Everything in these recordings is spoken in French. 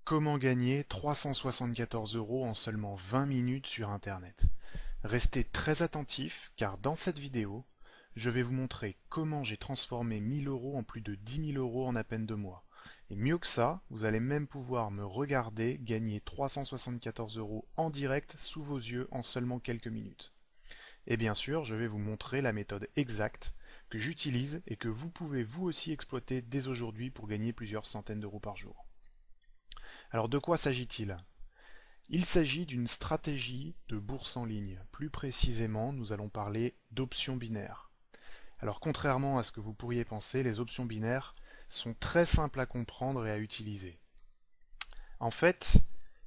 Comment gagner 374 € en seulement 20 minutes sur Internet? Restez très attentifs car dans cette vidéo, je vais vous montrer comment j'ai transformé 1000 € en plus de 10 000 € en à peine 2 mois. Et mieux que ça, vous allez même pouvoir me regarder gagner 374 € en direct sous vos yeux en seulement quelques minutes. Et bien sûr, je vais vous montrer la méthode exacte que j'utilise et que vous pouvez vous aussi exploiter dès aujourd'hui pour gagner plusieurs centaines d'euros par jour. Alors de quoi s'agit-il? Il s'agit d'une stratégie de bourse en ligne. Plus précisément, nous allons parler d'options binaires. Alors contrairement à ce que vous pourriez penser, les options binaires sont très simples à comprendre et à utiliser. En fait,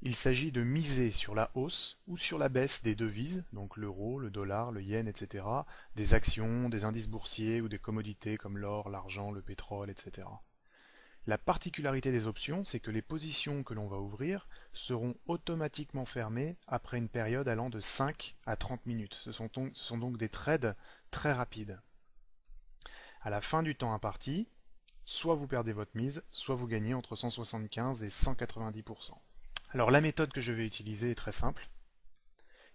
il s'agit de miser sur la hausse ou sur la baisse des devises, donc l'euro, le dollar, le yen, etc., des actions, des indices boursiers ou des commodités comme l'or, l'argent, le pétrole, etc. La particularité des options, c'est que les positions que l'on va ouvrir seront automatiquement fermées après une période allant de 5 à 30 minutes. Ce sont donc des trades très rapides. À la fin du temps imparti, soit vous perdez votre mise, soit vous gagnez entre 175 et 190%. Alors la méthode que je vais utiliser est très simple.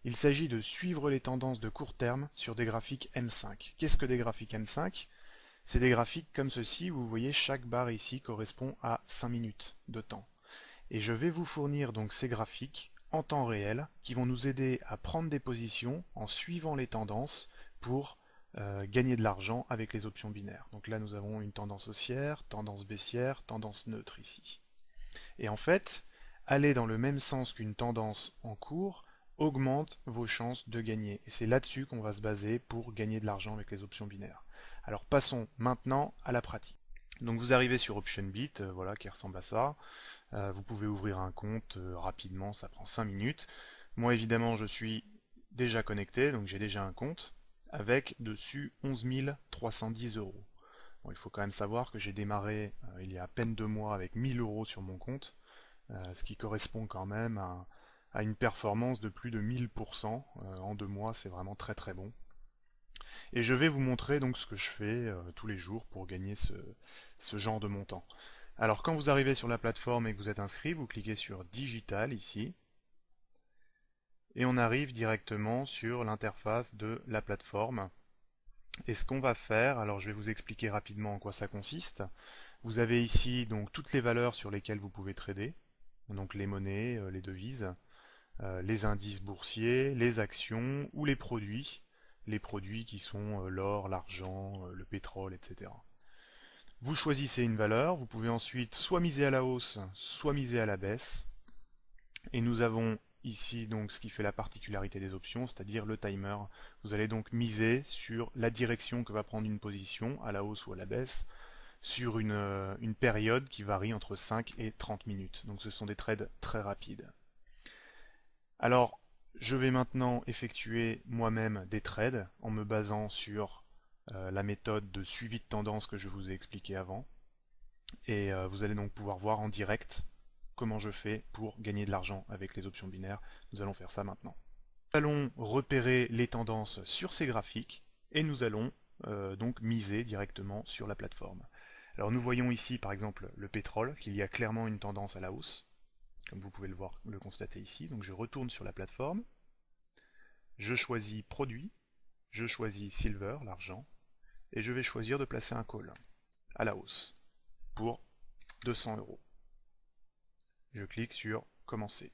Il s'agit de suivre les tendances de court terme sur des graphiques M5. Qu'est-ce que des graphiques M5? C'est des graphiques comme ceci où vous voyez chaque barre ici correspond à 5 minutes de temps. Et je vais vous fournir donc ces graphiques en temps réel qui vont nous aider à prendre des positions en suivant les tendances pour gagner de l'argent avec les options binaires. Donc là nous avons une tendance haussière, tendance baissière, tendance neutre ici. Et en fait, aller dans le même sens qu'une tendance en cours augmente vos chances de gagner. Et c'est là-dessus qu'on va se baser pour gagner de l'argent avec les options binaires. Alors passons maintenant à la pratique. Donc vous arrivez sur OptionBit, voilà, qui ressemble à ça. Vous pouvez ouvrir un compte rapidement, ça prend 5 minutes. Moi évidemment je suis déjà connecté, donc j'ai déjà un compte, avec dessus 11 310 €. Bon, il faut quand même savoir que j'ai démarré il y a à peine 2 mois avec 1000 € sur mon compte, ce qui correspond quand même à une performance de plus de 1000% en 2 mois, c'est vraiment très très bon. Et je vais vous montrer donc ce que je fais tous les jours pour gagner ce genre de montant. Alors quand vous arrivez sur la plateforme et que vous êtes inscrit, vous cliquez sur Digital ici, et on arrive directement sur l'interface de la plateforme. Et ce qu'on va faire, alors je vais vous expliquer rapidement en quoi ça consiste. Vous avez ici donc toutes les valeurs sur lesquelles vous pouvez trader, donc les monnaies, les devises, les indices boursiers, les actions ou les produits qui sont l'or, l'argent, le pétrole, etc. Vous choisissez une valeur, vous pouvez ensuite soit miser à la hausse, soit miser à la baisse. Et nous avons ici donc ce qui fait la particularité des options, c'est-à-dire le timer. Vous allez donc miser sur la direction que va prendre une position, à la hausse ou à la baisse, sur une période qui varie entre 5 et 30 minutes. Donc ce sont des trades très rapides. Alors, je vais maintenant effectuer moi-même des trades en me basant sur la méthode de suivi de tendance que je vous ai expliqué avant. Et vous allez donc pouvoir voir en direct comment je fais pour gagner de l'argent avec les options binaires. Nous allons faire ça maintenant. Nous allons repérer les tendances sur ces graphiques et nous allons donc miser directement sur la plateforme. Alors nous voyons ici par exemple le pétrole, qu'il y a clairement une tendance à la hausse, comme vous pouvez le constater ici. Donc je retourne sur la plateforme, je choisis produit, je choisis silver, l'argent, et je vais choisir de placer un call à la hausse pour 200 €. Je clique sur commencer.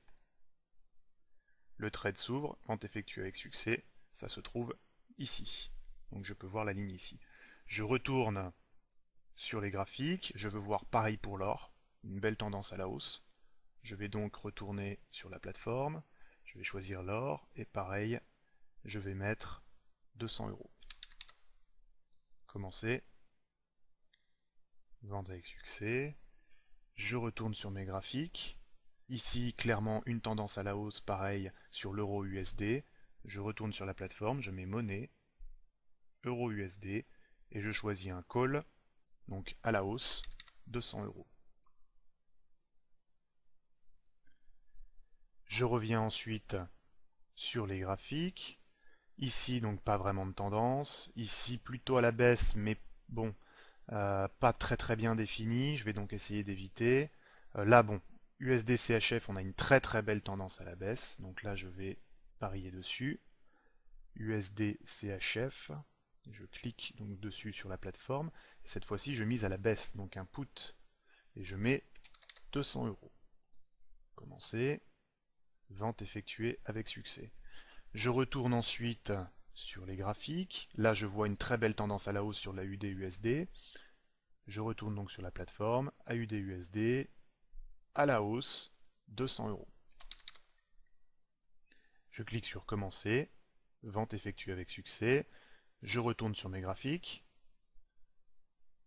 Le trade s'ouvre, vente effectuée avec succès, ça se trouve ici. Donc je peux voir la ligne ici. Je retourne sur les graphiques, je veux voir pareil pour l'or, une belle tendance à la hausse. Je vais donc retourner sur la plateforme, je vais choisir l'or, et pareil, je vais mettre 200 €. Commencer, vente avec succès, je retourne sur mes graphiques, ici clairement une tendance à la hausse, pareil sur l'euro USD, je retourne sur la plateforme, je mets monnaie, euro USD, et je choisis un call, donc à la hausse, 200 €. Je reviens ensuite sur les graphiques, ici donc pas vraiment de tendance, ici plutôt à la baisse mais bon, pas très bien défini, je vais donc essayer d'éviter. Là bon, USD CHF, on a une très très belle tendance à la baisse. Donc là, je vais parier dessus. USD CHF. Je clique donc dessus sur la plateforme. Et cette fois-ci, je mise à la baisse, donc un put. Et je mets 200 euros. Commencer. Vente effectuée avec succès. Je retourne ensuite sur les graphiques. Là, je vois une très belle tendance à la hausse sur l'AUD-USD. Je retourne donc sur la plateforme. AUD-USD à la hausse, 200 euros. Je clique sur commencer. Vente effectuée avec succès. Je retourne sur mes graphiques.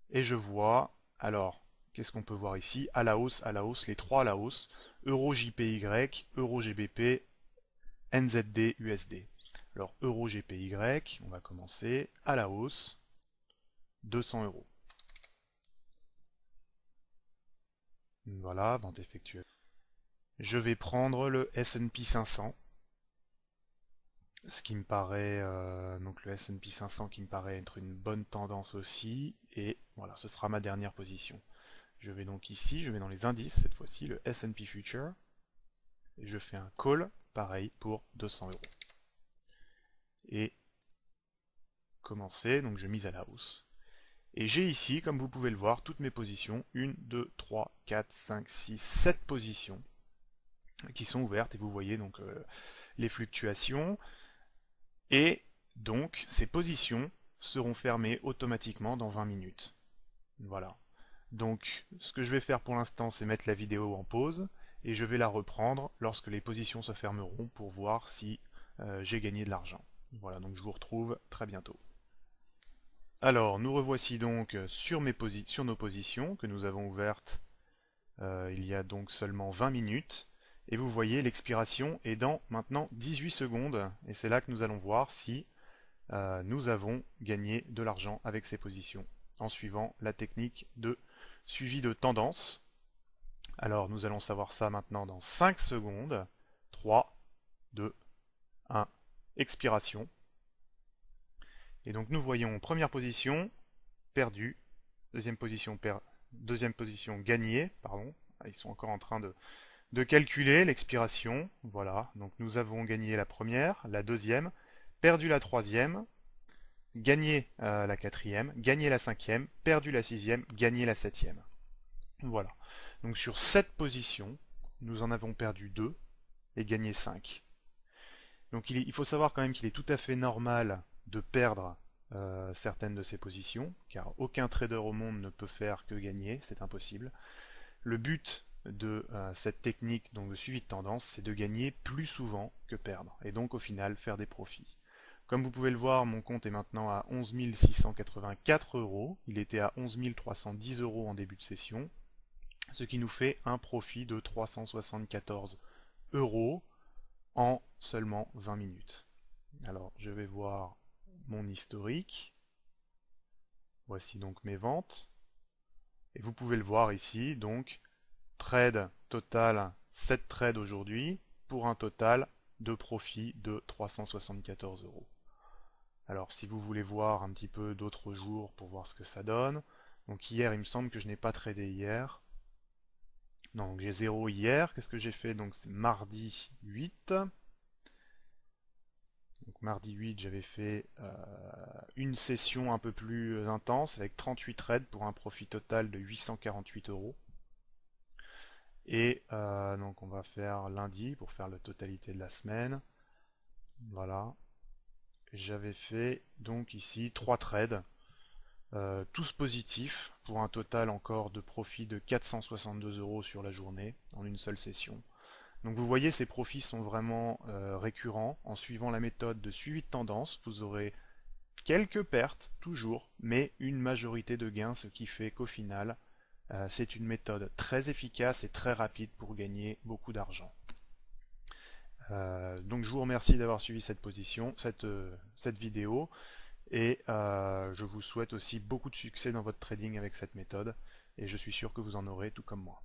Et je vois, alors, qu'est-ce qu'on peut voir ici? À la hausse, les trois à la hausse. Euro JPY, Euro GBP, NZD, USD. Alors, Euro GPY, on va commencer, à la hausse, 200 euros. Voilà, vente effectuée. Je vais prendre le S&P 500. Ce qui me paraît, donc le S&P 500 qui me paraît être une bonne tendance aussi. Et voilà, ce sera ma dernière position. Je vais donc ici, je vais dans les indices, cette fois-ci, le S&P Future. Et je fais un call, pareil, pour 200 euros. Et commencer, donc je mise à la hausse. Et j'ai ici, comme vous pouvez le voir, toutes mes positions. 1, 2, 3, 4, 5, 6, 7 positions qui sont ouvertes. Et vous voyez donc les fluctuations. Et donc, ces positions seront fermées automatiquement dans 20 minutes. Voilà. Donc, ce que je vais faire pour l'instant, c'est mettre la vidéo en pause et je vais la reprendre lorsque les positions se fermeront pour voir si j'ai gagné de l'argent. Voilà, donc je vous retrouve très bientôt. Alors, nous revoici donc sur nos positions que nous avons ouvertes il y a donc seulement 20 minutes. Et vous voyez, l'expiration est dans maintenant 18 secondes. Et c'est là que nous allons voir si nous avons gagné de l'argent avec ces positions en suivant la technique de suivi de tendance. Alors nous allons savoir ça maintenant dans 5 secondes. 3, 2, 1, expiration. Et donc nous voyons première position, perdue, deuxième position gagnée, pardon. Ils sont encore en train de calculer l'expiration. Voilà, donc nous avons gagné la première, la deuxième, perdu la troisième, gagné la quatrième, gagné la cinquième, perdu la sixième, gagné la septième. Voilà. Donc sur 7 positions, nous en avons perdu 2 et gagné 5. Donc il faut savoir quand même qu'il est tout à fait normal de perdre certaines de ces positions, car aucun trader au monde ne peut faire que gagner, c'est impossible. Le but de cette technique donc de suivi de tendance, c'est de gagner plus souvent que perdre, et donc au final faire des profits. Comme vous pouvez le voir, mon compte est maintenant à 11 684 euros. Il était à 11 310 euros en début de session, ce qui nous fait un profit de 374 euros en seulement 20 minutes. Alors, je vais voir mon historique. Voici donc mes ventes. Et vous pouvez le voir ici, donc, trade total, 7 trades aujourd'hui, pour un total de profit de 374 euros. Alors si vous voulez voir un petit peu d'autres jours pour voir ce que ça donne, donc hier il me semble que je n'ai pas tradé hier. Donc j'ai 0 hier, qu'est-ce que j'ai fait? Donc c'est mardi 8. Donc mardi 8 j'avais fait une session un peu plus intense avec 38 trades pour un profit total de 848 euros. Et donc on va faire lundi pour faire la totalité de la semaine. Voilà. J'avais fait donc ici 3 trades, tous positifs, pour un total encore de profit de 462 euros sur la journée, en une seule session. Donc vous voyez, ces profits sont vraiment récurrents. En suivant la méthode de suivi de tendance, vous aurez quelques pertes, toujours, mais une majorité de gains, ce qui fait qu'au final, c'est une méthode très efficace et très rapide pour gagner beaucoup d'argent. Donc je vous remercie d'avoir suivi cette vidéo et je vous souhaite aussi beaucoup de succès dans votre trading avec cette méthode et je suis sûr que vous en aurez tout comme moi.